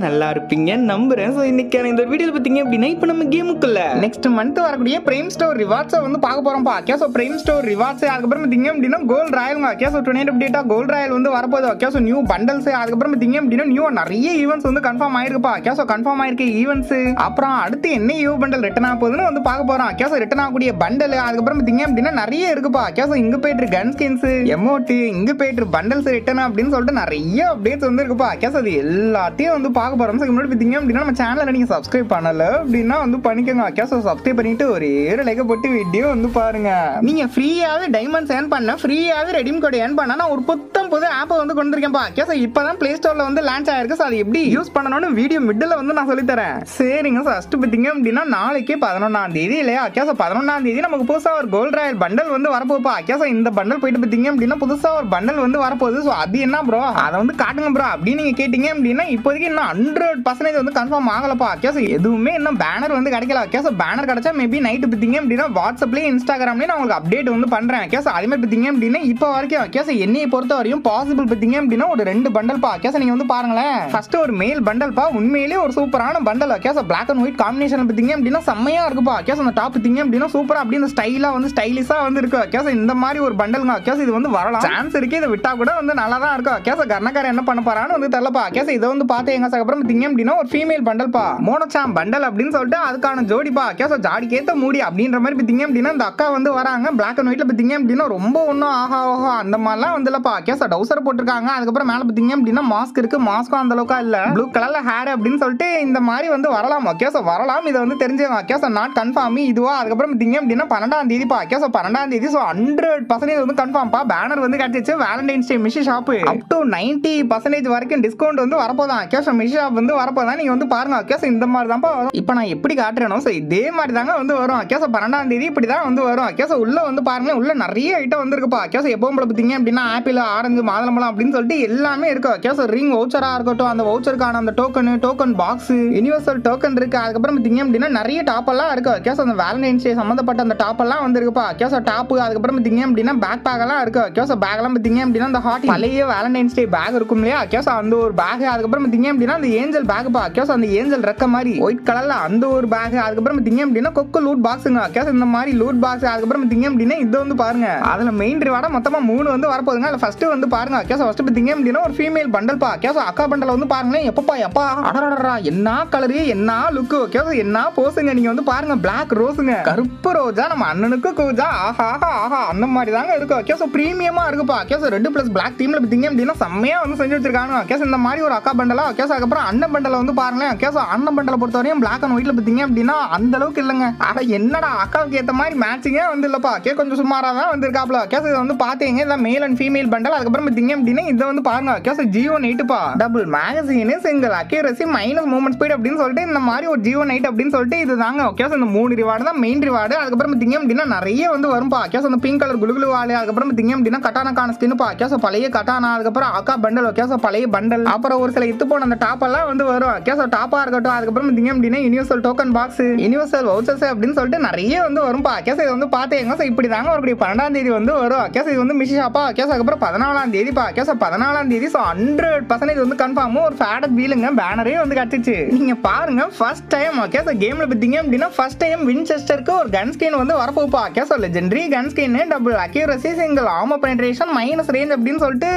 நல்லா இருப்பீங்க நம்புறேன். ஸோ இன்னைக்கான இந்த வீடியோவில் பார்த்தீங்க அப்படின்னா இப்போ நம்ம கேமுக்குள்ள நெக்ஸ்ட் மந்த் வரக்கூடிய பிரைம் ஸ்டோர் ரிவார்ட்ஸை வந்து பார்க்க போகிறோம்ப்பா. ஸோ பிரைம் ஸ்டோர் ரிவார்ட்ஸ் அதுக்கப்புறம் பார்த்தீங்க அப்படின்னா கோல்ட் ராயலுங்க. ஸோ 28 அப்டேட்டாக கோல்ட் ராயல் வந்து வரப்போகுது. ஸோ நியூ பண்டல்ஸ் அதுக்கப்புறம் பார்த்தீங்க அப்படின்னா நியூ நிறைய ஈவெண்ட்ஸ் வந்து கன்ஃபார்ம் ஆயிருக்குப்பா. ஸோ கன்ஃபார்ம் ஆயிருக்க ஈவெண்ட்ஸ் அப்புறம் அடுத்து என்ன ஈவ் பண்டல் ரிட்டன் ஆக போகுதுன்னு வந்து பார்க்க போகிறோம். ஸோ ரிட்டன் ஆகக்கூடிய பண்டல் அதுக்கப்புறம் பார்த்தீங்க அப்படின்னா நிறைய இருக்குப்பா. ஸோ இங்கே போயிட்டு கன் ஸ்கின்ஸ் எமோட்டு இங்கே போயிட்டு பண்டல்ஸ் ரிட்டன் அப்படின்னு சொல்லிட்டு நிறைய அப்டேட்ஸ் வந்து இருக்குப்பா. ஸோ அது எல்லாத்தையும் வந்து பார்க்க போகிறோம். முன்னாடி பார்த்தீங்க அப்படின்னா நம்ம சேனலை நீங்கள் சப்ஸ்கிரைப் பண்ணல அப்படின்னா வந்து பண்ணிக்கோங்க. ஸோ சப்ஸ்கிரைப் பண்ணிட்டு ஒரே ஒரு லைக் போட்டு வீடியோ வந்து பாருங்க. நீங்கள் ஃப்ரீயாகவே டைமண்ட்ஸ் ஏர்ன் பண்ண ஃப்ரீயாகவே ரெடீம் கோட் ஏர்ன் பண்ண நான் ஒரு புது ஆப்பை வந்து கொண்டு வந்திருக்கேன்ப்பா. ஸோ இப்போ தான் பிளே ஸ்டோரில் வந்து லான்ச் ஆயிருக்கு. ஸோ அது எப்படி யூஸ் பண்ணணும்னு வீடியோ மிடில் வந்து நான் சொல்லித்தரேன். சரிங்க. ஸோ ஃபஸ்ட்டு பார்த்தீங்க அப்படின்னா நாளைக்கு 11ஆம் தேதி இல்லையா? ஸோ 11ஆம் தேதி நமக்கு புதுசாக ஒரு கோல்ட் ராயல் பண்டல் வந்து வரப்போப்பா. ஸோ இந்த பண்டல் போயிட்டு பார்த்தீங்க அப்படின்னா புதுசாக ஒரு பண்டல் வந்து வரப்போகுது. ஸோ அது என்ன ப்ரோ அதை வந்து காட்டுங்க ப்ரோ அப்படின்னு நீங்கள் கேட்டீங்க அப்படின்னா இப்போதைக்கு இன்னும் 100% வந்து கன்ஃபார்ம் ஆகலப்பா. ஸோ எதுவுமே இன்னும் பேனர் வந்து கிடைக்கல. ஸோ பேனர் கிடைச்சா மேபி நைட்டு பார்த்தீங்க அப்படின்னா வாட்ஸ்அப்லேயும் இன்ஸ்டாகிராம்லேயும் நான் உங்களுக்கு அப்டேட் வந்து பண்ணுறேன். ஸோ அதே மாதிரி பார்த்தீங்க அப்படின்னா இப்போ வரைக்கும் ஸோ என்னையை பொறுத்த வரையும் பாசிபிள் பார்த்தீங்க அப்படின்னா ஒரு 2 பண்டல் பா. ஸோ நீங்கள் வந்து பாருங்களேன். ஃபர்ஸ்ட் ஒரு மேல் பண்டல் பா, உண்மையிலேயே ஒரு சூப்பரான bundle. So black and white combination பார்த்தீங்க அப்படின்னா செம்மையா இருக்குப்பா. ஸோ அந்த டாப் பார்த்தீங்க அப்படின்னா சூப்பரா அப்படி இந்த ஸ்டைலாக வந்து ஸ்டைலிஷாக வந்து இருக்கு. ஸோ இந்த மாதிரி ஒரு பண்டல்ங்க. ஸோ இது வந்து வரலாம் சான்ஸ் இருக்கு. இதை விட்டா கூட வந்து நல்லா தான் இருக்கும். ஸோ கர்ணக்காரன் என்ன பண்ண போறான்னு வந்து தெரியலப்பா. ஸோ இதை வந்து பார்த்து எங்க அப்புறம் பார்த்தீங்க அப்படின்னா ஒரு ஃபீமேல் பண்டல் பா, மோனோசாம் பண்டல் அப்படின்னு சொல்லிட்டு அதுக்கான ஜோடிப்பா. ஸோ ஜாடிக்கேத்த மூடி அப்படின்ற மாதிரி பார்த்தீங்க அப்படின்னா இந்த அக்கா வந்து வராங்க. பிளாக் அண்ட் ஒயிட்ல பார்த்தீங்க அப்படின்னா ரொம்ப ஒன்றும் ஆஹா அந்த மாதிரிலாம் வந்து இல்லப்பா. ஸோ டவுசர் போட்டிருக்காங்க. அதுக்கப்புறம் மேலே பார்த்தீங்க அப்படின்னா மாஸ்க் இருக்கு. மாஸ்க்கும் அந்த அளவுக்கா இல்ல, ப்ளூ கலர்ல ஹேர் அப்படின்னு சொல்லிட்டு இந்த மாதிரி வந்து வரலாம். ஸோ வரலாம், இதை வந்து தெரிஞ்சுங்க. ஸோ நாட் கன்ஃபார்ம் இதுவா. அதுக்கப்புறம் பார்த்தீங்க அப்படின்னா 12ஆம் தேதி பா. ஸோ 12ஆம் தேதி. ஸோ 100% வந்து கன்ஃபார்ம் பா. பேனர் வந்து கிடைச்சிச்சு. வேலண்டைன்ஸ் டே மிஷி ஷாப் அப் டு 90% வரைக்கும் டிஸ்கவுண்ட் வந்து வரப்போதான். ஸோ மிஷி ஷாப் வந்து வரப்போதான். நீங்க வந்து பாருங்க. ஸோ இந்த மாதிரி தான் வரும். இப்போ நான் எப்படி காட்டுறேனோ ஸோ இதே மாதிரி தாங்க வந்து வரும். ஸோ 12ஆம் தேதி இப்படி தான் வந்து வரும். ஸோ உள்ள வந்து பாருங்க, உள்ள நிறைய ஐட்டம் வந்துருக்குப்பா. ஸோ எப்பவும் போல பார்த்தீங்க அப்படின்னா ஆப்பிள் ஆரஞ்சு மாதுளம்பழம் அப்படின்னு சொல்லிட்டு எல்லாமே இருக்கு. ஸோ ரிங் வவுச்சரா இருக்கட்டும், அந்த வவுச்சருக்கான அந்த டோக்கன் பாக்ஸ் யூனிவர்சல் டோக்கன் இருக்கு. அதுக்கப்புறம் பார்த்தீங்க அப்படின்னா நிறைய டாப் எல்லாம் இருக்கு. ஸோ அந்த வேலண்டைன்ஸ் டே சம்பந்தப்பட்ட அந்த டாப் எல்லாம் வந்து இருக்குப்பா. ஸோ டாப் அதுக்கப்புறம் பார்த்தீங்க அப்படின்னா பேக் பேக் எல்லாம் இருக்கு. ஸோ பேக் எல்லாம் பார்த்தீங்க அப்படின்னா அந்த ஹாட் பழைய வேலண்டைன்ஸ் டே பேக் இருக்கும் இல்லையா? ஸோ அந்த ஒரு பேக். அதுக்கப்புறம் பார்த்தீங்க அப்படின்னா அந்த ஏஞ்சல் பேக் பா. ஸோ அந்த ஏஞ்சல் ரெக்க மாதிரி ஒயிட் கலர்ல அந்த ஒரு பேக். அதுக்கப்புறம் பார்த்தீங்க அப்படின்னா கொக்கு லூட் பாக்ஸுங்க. ஸோ இந்த மாதிரி லூட் பாக்ஸ். அதுக்கப்புறம் பார்த்தீங்க அப்படின்னா இது வந்து பாருங்க, அதுல மெயின் ரிவார்டா மொத்தமா 3 வந்து வரப்போகுதுங்க. அதுல ஃபர்ஸ்ட் வந்து பாருங்க. ஸோ ஃபர்ஸ்ட் பார்த்தீங்க அப்படின்னா ஒரு ஃபீமேல் பண்டல் பா. ஸோ அக்கா பண்டல் வந்து பாருங்களேன். எப்பா அடடடா என்ன கலரு என்ன லுக்கு. ஸோ என்ன போஸுங்க. நீங்க வந்து பாருங்க, பிளாக் ரோஸுங்க, கருப்பு ரோஜா நம்ம அண்ணனுக்கு கூஜா ஆஹா அந்த மாதிரி தாங்க இருக்கும். ஸோ பிரீமியமா இருக்குப்பா. ஸோ ரெட் பிளஸ் பிளாக் தீம்ல பார்த்தீங்க அப்படின்னா செம்மையா வந்து செஞ்சு வச்சிருக்காங்க. ஸோ இந்த மாதிரி ஒரு அக்கா பண்டலா. ஸோ அதுக்கப்புறம் அண்ணன் பண்டல வந்து பாருங்களேன். ஸோ அண்ணன் பண்டலை பொறுத்தவரையும் பிளாக் அண்ட் ஒயிட்ல பார்த்தீங்க அப்படின்னா அந்த அளவுக்கு இல்லைங்க. ஆனா என்னடா அக்காவுக்கு ஏற்ற மாதிரி மேட்சிங்கே வந்து இல்லப்பா. கொஞ்சம் சுமாரா தான் வந்து இருக்காப்ல. ஸோ இதை வந்து பாத்தீங்க இதான் மேல் அண்ட் ஃபீமேல் பண்டல். அதுக்கப்புறம் பார்த்தீங்க அப்படின்னா இதை வந்து பாருங்க. ஸோ G1 பா, double magazine, single accuracy, minus movement speed அப்படின்னு சொல்லிட்டு இந்த மாதிரி ஒரு G1 அப்படின்னு சொல்லிட்டு இது தாங்க. ஸோ இந்த 3 ரிவார்டு தான் மெயின் ரிவார்டு. அதுக்கப்புறம் பார்த்தீங்க அப்படின்னா நிறைய வந்து வரும்பா. ஸோ அந்த பிங்க் கலர் குலுகுலு வாலு. அதுக்கப்புறம் பார்த்தீங்க அப்படின்னா கட்டானாக்கான ஸ்கின் பா. ஸோ பழைய கட்டானா. அதுக்கப்புறம் அக்கா பண்டல். ஸோ பழைய பண்டல். அப்புறம் ஒரு சில இத்து போன அந்த டாப் எல்லாம் வந்து வரும். ஸோ டாப்பா இருக்கட்டும். அதுக்கப்புறம் பார்த்தீங்க அப்படின்னா universal token box, universal vouchers அப்படின்னு சொல்லிட்டு நிறைய வந்து வரும்பா. ஸோ இது வந்து பாத்தீங்க. ஸோ இப்படி தாங்க ஒரு 12ஆம் தேதி வந்து வரும். ஸோ இது வந்து மிஷி ஷாப்பா. ஸோ அதுக்கப்புறம் 14ஆம் தேதி பா. ஸோ 14ஆம் தேதி. ஸோ 100% வந்து கன்ஃபார்ம் ஒரு ஃபேடட் வீலுங்க பேனரே வந்து கிடைச்சிச்சு. நீங்க பாருங்க ஃபர்ஸ்ட் டைம். ஸோ கேம்ல பார்த்தீங்க அப்படின்னா ஃபர்ஸ்ட் டைம் வின்செஸ்டருக்கு ஒரு கன் ஸ்கின் வந்து வரப்போப்பா. So legendary gun skin, double accuracy, single armour penetration, minus range அப்படின்னு சொல்லிட்டு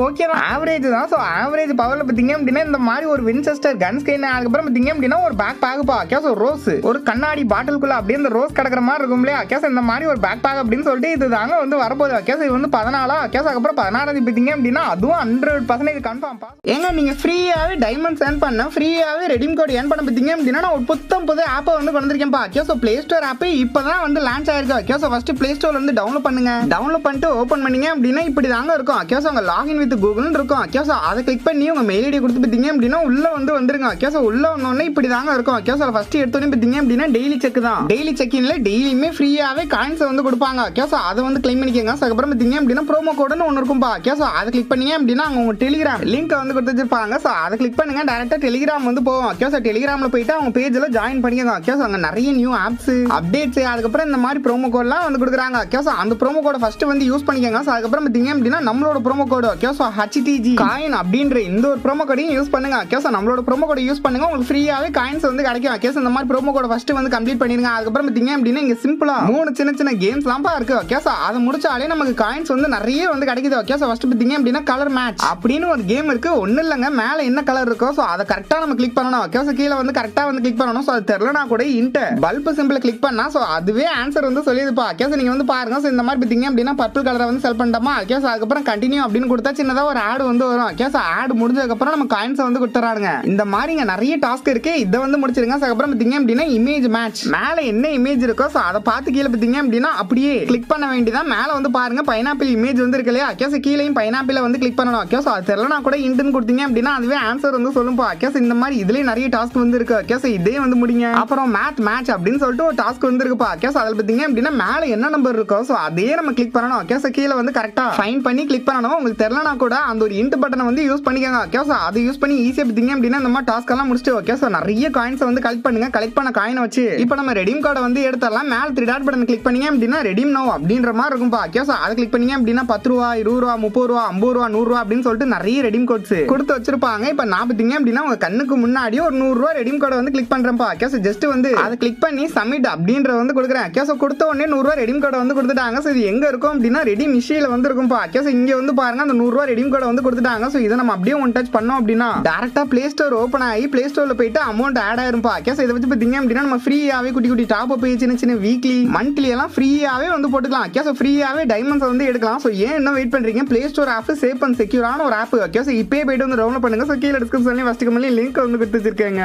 ஓகே தான், ஆவரேஜ் தான். ஸோ ஆவரேஜ் பவர்ல பார்த்தீங்க அப்படின்னா இந்த மாதிரி ஒரு வின்செஸ்டர் கன் ஸ்கின். அதுக்கப்புறம் பார்த்தீங்க அப்படின்னா ஒரு பேக் பேக் பா. ஸோ ரோஸ் ஒரு கண்ணாடி பாட்டிலுக்குள்ள அப்படியே இந்த ரோஸ் கிடக்கிற மாதிரி இருக்கும் இல்லையா? ஸோ இந்த மாதிரி ஒரு பேக் பேக் அப்படின்னு சொல்லிட்டு இது தாங்க வந்து வரப்போகுது. ஸோ இது வந்து 14. ஸோ அதுக்கப்புறம் 16 பார்த்தீங்க அப்படின்னா அதுவும் 100% கன்ஃபார்ம் பா. ஏங்க நீங்க ஃப்ரீயாவே டைமண்ட்ஸ் ஏர்ன் பண்ண ஃப்ரீயாவே ரெடீம் கோட் ஏர்ன் பண்ண பார்த்தீங்க அப்படின்னா நான் ஒரு புது ஆப்பை வந்து கொண்டு வந்திருக்கேன்ப்பா. ஸோ பிளே ஸ்டோர் ஆப் இப்பதான் வந்து லான்ச் ஆயிருக்கு. ஸோ ஃபர்ஸ்ட் பிளே ஸ்டோர்ல இருந்து டவுன்லோட் பண்ணுங்க. டவுன்லோட் பண்ணிட்டு ஓபன் பண்ணீங்க அப்படின்னா இப்படி தாங்க இருக்கும். ஸோ உங்க லாகின் வித் கூகுள் இருக்கும். ஸோ அதை கிளிக் பண்ணி உங்க மெயில் ஐடி கொடுத்து பார்த்தீங்க அப்படின்னா உள்ள வந்து வந்துருங்க. ஸோ உள்ள வந்தோடனே இப்படி தாங்க இருக்கும். ஸோ ஃபர்ஸ்ட் எடுத்தோடனே பார்த்தீங்க அப்படின்னா டெய்லி செக் தான். டெய்லி செக்கின்ல டெய்லியுமே ஃப்ரீயாவே காயின்ஸ் வந்து கொடுப்பாங்க. ஸோ அதை வந்து கிளைம் பண்ணிக்கோங்க. அதுக்கப்புறம் பார்த்தீங்க அப்படின்னா ப்ரோமோ கோடுன்னு ஒன்று இருக்கும்பா. ஸோ அதை கிளிக் பண்ணீங்க அப்படின்னா அவங்க டெலிகிராம் லிங்க் வந்து கொடுத்து வச்சிருப்பாங்க. ஸோ அதை கிளிக் பண்ணுங்க, டைரக்டா டெலிகிராம் வந்து போவோம். ஸோ டெலிகிராம்ல போயிட்டு அவங்க பேஜ்ல ஜாயின் பண்ணிக்கோங்க. ஸோ அங்க நிறைய நியூ ஆப்ஸ் அப்டேட்ஸ் அதுக்கப்புறம் இந்த மாதிரி ப்ரோமோ கோட்லாம் வந்து கொடுக்குறாங்க. ஸோ அந்த ப்ரோமோ கோட ஃபர்ஸ்ட் வந்து யூஸ் பண்ணிக்கோங்க. அதுக்கப்புறம் பார்த்தீங்க அப்படின்னா நம்மளோட promo code so HTG coin அப்படின்ற இந்த ஒரு ப்ரோமோ கோடையும் யூஸ் பண்ணுங்க. கேஸ் நம்மளோட ப்ரோமோ கோட் யூஸ் பண்ணுங்க, உங்களுக்கு ஃப்ரீயாவே காயின்ஸ் வந்து கிடைக்கும். கேஸ் இந்த மாதிரி ப்ரோமோ கோட் ஃபர்ஸ்ட் வந்து கம்ப்ளீட் பண்ணிருங்க. அதுக்கப்புறம் பாத்தீங்க அப்படின்னா இங்க சிம்பிளா 3 சின்ன சின்ன கேம்ஸ்லாம் இருக்கு. கேஸ் அதை முடிச்சாலே நமக்கு காயின்ஸ் வந்து நிறைய வந்து கிடைக்குது. கேஸ் ஃபர்ஸ்ட் பாத்தீங்க அப்படின்னா கலர் மேட்ச் அப்படின்னு ஒரு கேம் இருக்கு. ஒண்ணு இல்லங்க, மேல என்ன கலர் இருக்கோ சோ அதை கரெக்டா நம்ம கிளிக் பண்ணணும். கேஸ் கீழே வந்து கரெக்டா வந்து கிளிக் பண்ணணும். சோ அது தெரியலனா கூட இன்ட் பல்ப் சிம்பிள் கிளிக் பண்ணா சோ அதுவே ஆன்சர் வந்து சொல்லிடுப்பா. கேஸ் நீங்க வந்து பாருங்க. சோ இந்த மாதிரி பாத்தீங்க அப்படின்னா பர்பிள் கலரை வந்து செலக்ட் பண்ணிட்டோமா. கேஸ் அதுக்கப்புறம் கண்டினியூ அப்படின்னு கொடுத்தா சின்னதா ஒரு ஆட் வந்து வரும். கேஸ் ஆட் முடிஞ்சதுக்கு அப்புறம் நம்ம காயின்ஸ் வந்து கொடுத்துறாங்க. இந்த மாதிரி இங்க நிறைய டாஸ்க் இருக்கு. இதை வந்து முடிச்சிருங்க. அதுக்கப்புறம் பாத்தீங்க அப்படின்னா இமேஜ் மேட்ச் மேல என்ன இமேஜ் இருக்கோ சோ அதை பார்த்து கீழே பாத்தீங்க அப்படின்னா அப்படியே கிளிக் பண்ண வேண்டியதான். மேல வந்து பாருங்க பைனாப்பிள் இமேஜ் வந்து இருக்கு இல்லையா. கேஸ் கீழேயும் பைனாப்பிள வந்து கிளிக் பண்ணணும். கேஸ் அது தெரியலனா கூட இன்ட்னு கொடுத்தீங்க அப்படின்னா அதுவே ஆன்சர் வந்து சொல்லும்பா. கேஸ் இந்த மாதிரி இதுலயே நிறைய டாஸ்க் வந்து இருக்கு. கேஸ் இதே வந்து முடிங்க. அப்புறம் மேத் மேட்ச் அப்படின்னு சொல்லிட்டு ஒரு டாஸ்க் வந்து இருக்குப்பா. கேஸ் அதில் பாத்தீங்க அப்படின்னா மேல என்ன நம்பர் இருக்கோ சோ அதே நம்ம கிளிக் பண்ணணும். கேஸ் கீழே வந்து கரெக்டா ஃபைண்ட் பண்ணி கிளிக் பண்ணணும். உங்களுக்கு தெரியலனா கூட அந்த ஒரு இன்ட் பட்டனை வந்து யூஸ் பண்ணிக்கோங்க. கேஸ் அதை யூஸ் பண்ணி ஈஸியா பாத்தீங்க அப்படின்னா இந்த மாதிரி டாஸ்க் எல்லாம் முடிச்சுட்டு கேஸ் நிறைய காயின்ஸ் வந்து கலெக்ட் பண்ணுங்க. கலெக்ட் பண்ண காயினை வச்சு இப்போ நம்ம ரெடீம் கார்டை வந்து எடுத்துடலாம். மேல 3 டாட் பட்டன் கிளிக் பண்ணீங்க அப்படின்னா ரெடீம் நவ் அப்படின்ற மாதிரி இருக்கும்பா. கேஸ் அதை கிளிக் பண்ணீங்க அப்படின்னா 10 ரூபா 20 ரூபா 30 ரூபா 50 ரூபா 100 ரூபா அப்படின்னு சொல்லிட்டு நிறைய ரெடீம் கோட்ஸ் கொடுத்து வச்சிருப்பாங்க. இப்போ நான் பாத்தீங்க அப்படின்னா உங்க கண்ணுக்கு முன்னாடி ஒரு 100 ரூபா ரெடீம் கோடை வந்து கிளிக் பண்றேன்ப்பா. கேஸ் ஜஸ்ட் வந்து அதை கிளிக் பண்ணி சப்மிட் அப்படின்ற வந்து கொடுக்குறேன். கேஸ் கொடுத்த உடனே 100 ரூபா ரெடீம் கோடை வந்து கொடுத்துட்டாங்க. சோ இது எங்க இருக்கும் அப்படின்னா ரெடீம் மிஷினில் வந்து இருக்கும்பா. கேஸ் இங்க வந்து பாருங்க அந்த 100 ரூபா ரெடீம் கோடை வந்து கொடுத்துட்டாங்க. சோ இதை நம்ம அப்படியே ஒன் டச் பண்ணோம் அப்படின்னா டைரக்டா பிளே ஸ்டோர் ஓபன் ஆகி பிளே ஸ்டோர்ல போயிட்டு அமௌண்ட் ஆட் ஆயிருப்பா. கேஸ் இதை வச்சு பாத்தீங்க அப்படின்னா நம்ம ஃப்ரீயாவே குட்டி குட்டி டாப் அப் சின்ன சின்ன வீக்லி மந்த்லி எல்லாம் ஃப்ரீயாவே வந்து போட்டுக்கலாம். கேஸ் ஃப்ரீயாவே டைமண்ட்ஸ் வந்து எடுக்கலாம். சோ ஏன் என்ன வெயிட் பண்றீங்க? Play store app safe and செக்யூரான ஒரு ஆப். கேஸ் இப்பே போயிட்டு வந்து டவுன்லோட் பண்ணுங்க. சோ கீழ டிஸ்கிரிப்ஷன்ல ஃபர்ஸ்ட் கமெண்ட்ல லிங்க் வந்து கொடுத்து வச்சிருக்கேங்க.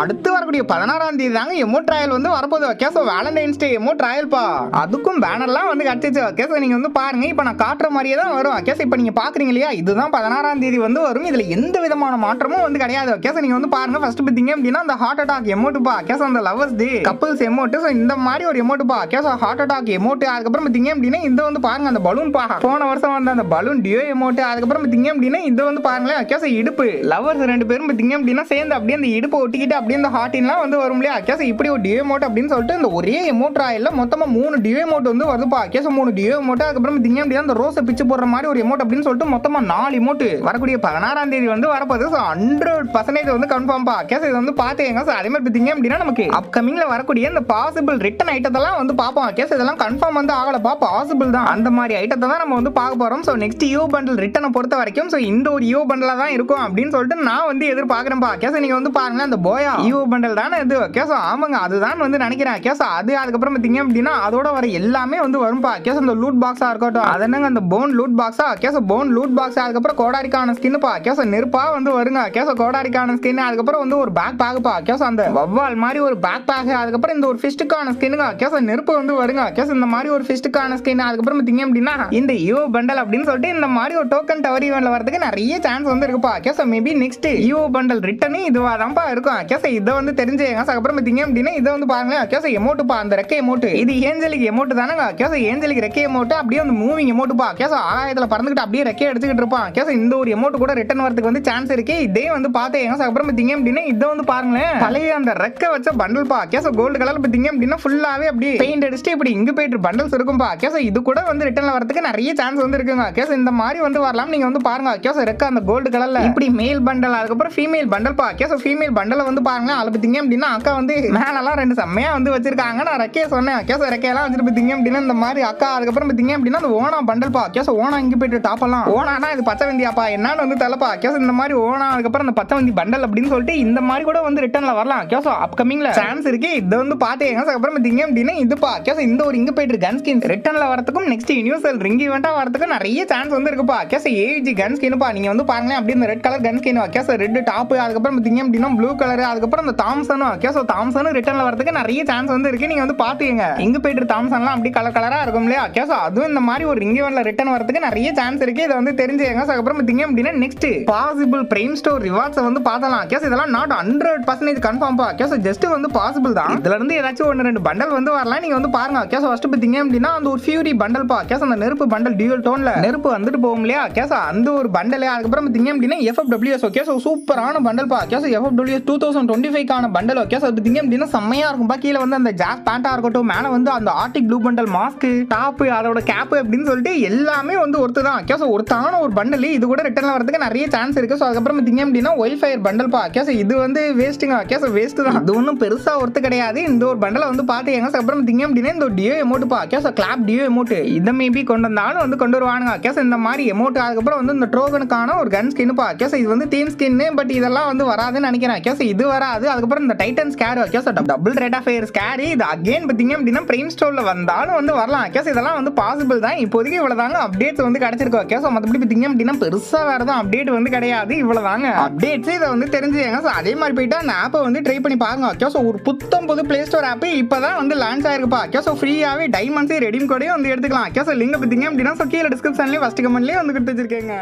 அடுத்து வரக்கூடிய 16ஆம் தேதி தாங்க எமோ ட்ரையல் வந்து வரப்போகுது. கேஸ் வேலண்டைன்ஸ் டே எமோ ட்ரையல் பா. அதுக்கும் பேனர்லாம் வந்து கிடைச்சிச்சு. கேஸ் நீங்க வந்து பாருங்க. இப்போ நான் காட்டுற மாதிரியே தான் வரும். கேஸ் இப்போ நீங்க பாக்குறீங்க இல்லையா, இதுதான் 16ஆம் தேதி வந்து வரும். இதுல எந்த விதமான மாற்றமும் வந்து கிடையாது. கேஸ் நீங்க வந்து பாருங்க. ஃபர்ஸ்ட் பாத்தீங்க அப்படின்னா அந்த ஹார்ட் அட்டாக் எமோட் பா. கேஸ் அந்த lovers day couples emote. So இந்த மாதிரி ஒரு எமோட் பா. Guys heart attack emote. அதுக்கப்புறம் பாத்தீங்க அப்படின்னா இந்த வந்து பாருங்க அந்த பலூன் பா. போன வருஷம் வந்து அந்த பலூன் டியோ எமோட். அதுக்கப்புறம் பாத்தீங்க அப்படின்னா இது வந்து பாருங்களேன். கேஸ் இடுப்பு லவர்ஸ் 2 பேரும் பாத்தீங்க அப்படின்னா சேர்ந்து அப்படியே அந்த இடுப்பு ஒட்டிக்கிட்டு அப்படியே அந்த ஹார்ட்டின்லாம் வந்து வரும் இல்லையா. கேஸ் இப்படி ஒரு டியோ எமோட் அப்படின்னு சொல்லிட்டு இந்த ஒரே எமோட் ராயல்ல மொத்தமா 3 டியோ எமோட் வந்து வருதுப்பா. Guys 3 duo emote. அதுக்கப்புறம் பாத்தீங்க அப்படின்னா அந்த ரோஸை பிச்சு போடுற மாதிரி ஒரு எமோட் அப்படின்னு சொல்லிட்டு மொத்தமா 4 எமோட் வரக்கூடிய 16ஆம் தேதி வந்து வரப்போகுது. 100% வந்து கன்ஃபார்ம் பா. கேஸ் இது வந்து பாத்தீங்க. அதே மாதிரி பாத்தீங்க அப்படின்னா நமக்கு அப்கமிங்ல வரக்கூடிய இந்த பாசிபிள் ரிட்டன் ஐட்டத்தெல்லாம் வந்து பார்ப்போம். கேஸ் இதெல்லாம் கன்ஃபார்ம் வந்து ஆகலப்பா, பாசிபிள் தான். அந்த மாதிரி ஐட்டத்தை தான் நம்ம வந்து பார்க்க போறோம். சோ நெக்ஸ்ட் யூ பண்டல் ரிட்டனை பொறுத்த வரைக்கும் சோ இந்த ஒரு யூ பண்டலா தான் இருக்கும் அப்படின்னு சொல்லிட்டு நான் வந்து எதிர்பார்க்கிறேன்ப்பா. கேஸ் நீங்க வந்து பாருங்க அந்த போயா யூ பண்டல் தானே இது. கேஸ் ஆமாங்க அதுதான் வந்து நினைக்கிறேன். கேஸ் அது அதுக்கப்புறம் பாத்தீங்க அப்படின்னா அதோட வர எல்லாமே வந்து வரும்பா. கேஸ் அந்த லூட் பாக்ஸா இருக்கட்டும், அது என்னங்க அந்த போன் லூட் பாக்ஸா. Guys phone loot box. அதுக்கப்புறம் கோடாரிக்கான ஸ்கின் பா. கேஸ் நெருப்பா வந்து வருங்க. கேஸ் கோடாரிக்கான ஸ்கின். அதுக்கப்புறம் வந்து ஒரு பேக் பேக் பா. கேஸ் அந்த வவ்வால் மாதிரி ஒரு பேக் பேக். அதுக்கப்புறம் இந்த ஒரு ஃபிஷ்டுக்கான ஸ்கின்னுங்க. கேஸ் நெருப்பு வந்து வருங்க. கேஸ் இந்த மாதிரி ஒரு ஃபிஷ்டுக்கான ஸ்கின். அதுக்கப்புறம் பாத்தீங்க அப்படின்னா இந்த யூ பண்டல் அப்படின்னு சொல்லிட்டு இந்த மாதிரி ஒரு டோக்கன் டவர் ஈவென்ட்ல வரதுக்கு நிறைய சான்ஸ் வந்து இருக்குப்பா. Guys maybe next you bundle return இதுவா தான்ப்பா இருக்கும். கேஸ் இதை வந்து தெரிஞ்சுங்க. அதுக்கப்புறம் பாத்தீங்க அப்படின்னா இதை வந்து பாருங்களேன். கேஸ் எமோட் பா. அந்த ரெக்கை எமோட் இது ஏஞ்சலிக் எமோட் தானே. கேஸ் ஏஞ்சலிக் ரெக்கை எமோட் அப்படியே அந்த மூவிங் எமோட் பா. கேஸ் ஆகாயத்துல பறந்துகிட்டு அப்படியே ரெக்கை எடுத்துக்கிட்டு இருப்பான். கேஸ் இந்த ஒரு எமோட் கூட ரிட்டர்ன் வரதுக்கு வந்து சான்ஸ் இருக்கு. இதே வந்து பாத்தீங்க. அதுக்கப்புறம் பாத்தீங்க அப்படின்னா இதை வந்து பாருங்களேன். பழைய அந்த ரெக்கை வச்ச பண்டல் பா. கேஸ் கோல்டு கலர் பாத்தீங்க அப்படின்னா ஃபுல்லாவே அப்படியே பெயிண்ட் அடிச்சுட்டு இப்படி இங்க போயிட்டு பண்டல்ஸ் இருக்கும்பா. கேஸ் இது கூட வந்து ரிட்டர்ன்ல வரதுக்கு நிறைய சான்ஸ் வந்து இருக்குங்க. கேஸ் இந்த மாதிரி வந்து வரலாம். நீங்க வந்து பாருங்க. கேஸ் ரெக்க அந்த கோல்டு கலர்ல இப்படி மேல் பண்டல் அதுக்கப்புறம் ஃபீமேல் பண்டல் பா. கேஸ் ஃபீமேல் பண்டல வந்து பாருங்க. அதுல பாத்தீங்க அப்படின்னா அக்கா வந்து மேலெல்லாம் 2 செம்மையா வந்து வச்சிருக்காங்க. நான் ரெக்கைய சொன்னேன். கேஸ் ரெக்கையெல்லாம் வச்சுட்டு பாத்தீங்க அப்படின்னா இந்த மாதிரி அக்கா. அதுக்கப்புறம் பாத்தீங்க அப்படின்னா அந்த ஓனா பண்டல் பா. கேஸ் ஓனா இங்க போயிட்டு டாப்பெல்லாம் ஓனானா இது பச்சை வந்தியாப்பா என்னன்னு வந்து தலைப்பா. கேஸ் இந்த மாதிரி ஓனா அதுக்கப்புறம் அந்த பச்சை வந்தி பண்டல் அப்படின்னு சொல்லிட்டு இந்த மாதிரி கூட வந்து ரிட்டர்ன்ல வரலாம். கேஸ் அப்கமிங்ல சான்ஸ் இருக்கு. இதை வந்து பாத்தீங்க. அதுக்கப்புறம் பாத்தீங்க அப்படின்னா இதுப்பா. கேஸ் இந்த ஒரு இங்க போயிட்டு கன் ஸ்கின் ரிட்டர்ன்ல வரதுக்கும் நெக்ஸ்ட் யூனிவர்சல் ரிங் ஈவென்ட்டா வரதுக்கும் நிறைய சான்ஸ் வந்து இருக்குப்பா. கேஸ் ஏஜி கன் ஸ்கின் பா. நீங்க வந்து பாருங்க அப்படியே இந்த red colour gun skin. Guys red top. அதுக்கப்புறம் பாத்தீங்க அப்படின்னா ப்ளூ கலர். அதுக்கப்புறம் இந்த தாம்சனும். கேஸ் தாம்சனும் ரிட்டர்ன்ல வரதுக்கு நிறைய சான்ஸ் வந்து இருக்கு. நீங்க வந்து பாத்துங்க. இங்க போயிட்டு தாம்சன்லாம் அப்படி கலர் கலரா இருக்கும் இல்லையா. கேஸ் அதுவும் இந்த மாதிரி ஒரு ரிங் ஈவென்ட்ல ரிட்டர்ன் வரதுக்கு நிறைய சான்ஸ் இருக்கு. இதை வந்து தெரிஞ்சுங்க. அதுக்கப்புறம் பாத்தீங்க அப்படின்னா next possible prime store rewards வந்து பார்த்தலாம். கேஸ் இதெல்லாம் நாட் 100% கன்ஃபார்ம் பா. கேஸ் ஜஸ்ட் வந்து பாசிபிள் தான். இதுல இருந்து ஏதாச்சும் 1-2 பண்டல் வந்து வரலாம். நீங்க வந்து பாருங்க. கேஸ் ஃபர்ஸ்ட் பாத்தீங்க அப்படின்னா அந்த ஒரு ஃபியூரி பண்டல் பா. கேஸ் அந்த நெருப்பு பண்டல் டியூல் டோன்ல நெருப்பு வந்துட்டு போகும் இல்லையா. கேஸ் அந்த ஒரு பண்டல். அதுக்கப்புறம் பாத்தீங்க அப்படின்னா FFWS. கேஸ் சூப்பரான பண்டல் பா. கேஸ் FFWS 2025 ஸ்கின்னுக்கான பண்டல் ஓகே. ஸோ பார்த்தீங்க அப்படின்னா செம்மையா இருக்கும்பா. கீழே வந்து அந்த ஜாஸ் பேண்டா இருக்கட்டும், மேலே வந்து அந்த Arctic blue bundle mask, top, அதோட கேப்பு அப்படின்னு சொல்லிட்டு எல்லாமே வந்து ஒருத்து தான் ஓகே. ஸோ ஒருத்தான ஒரு பண்டல் இது கூட ரிட்டர்ன் வரதுக்கு நிறைய சான்ஸ் இருக்கு. ஸோ அதுக்கப்புறம் பார்த்தீங்க அப்படின்னா ஒயில் ஃபயர் பண்டல் பா ஓகே. ஸோ இது வந்து வேஸ்ட்டுங்க ஓகே. ஸோ வேஸ்ட் தான், இது ஒன்றும் பெருசா ஒருத்து கிடையாது. இந்த ஒரு பண்டலை வந்து பார்த்துக்கங்க. ஸோ அப்புறம் பார்த்தீங்க அப்படின்னா இந்த டியோ எமோட் பா okay. So clap duo emote இதை மேபி கொண்டு வந்தாலும் வந்து கொண்டு வருவானுங்க ஓகே. ஸோ இந்த மாதிரி எமோட். அதுக்கப்புறம் வந்து இந்த ட்ரோகனுக்கான ஒரு கன் ஸ்கின் பா ஓகே. ஸோ இது வந்து தீம் ஸ்கின்னு, பட் இதெல்லாம் வந்து வராதுன்னு நினைக்கிறேன் ஓகே. ஸோ இது வராது. அதுக்கப்புறம் இந்த Titan scar okay. So double rate of fire scar இது அகைன் பார்த்தீங்க அப்படின்னா பிரைம் ஸ்டோர்ல வந்தாலும் வந்து வரலாம் ஓகே. ஸோ இதெல்லாம் வந்து பாசிபிள் தான். இப்போதைக்கு இவ்வளவுதாங்க அப்டேட்ஸ் வந்து கிடைச்சிருக்கு ஓகே. ஸோ மற்றபடி பார்த்தீங்க அப்படின்னா பெருசா வேற தான் அப்டேட் வந்து கிடையாது. இவ்வளவுதாங்க அப்டேட்ஸ். இதை வந்து தெரிஞ்சுங்க. ஸோ அதே மாதிரி போயிட்டா அந்த ஆப்பை வந்து ட்ரை பண்ணி பாருங்க ஓகே. ஸோ ஒரு புத்தம் புது பிளே ஸ்டோர் ஆப் இப்பதான் வந்து லான்ச் ஆயிருக்குப்பா ஓகே. ஸோ ஃப்ரீயாவே டைமண்ட்ஸ் ரெடீம் கோடையும் வந்து எடுத்துக்கலாம் ஓகே. ஸோ லிங்க் பார்த்தீங்க அப்படின்னா ஸோ கீழே டிஸ்கிரிப்ஷன்லேயே ஃபர்ஸ்ட் கமெண்ட்லேயே வந்து கொடுத்து வச்சிருக்கேங்க.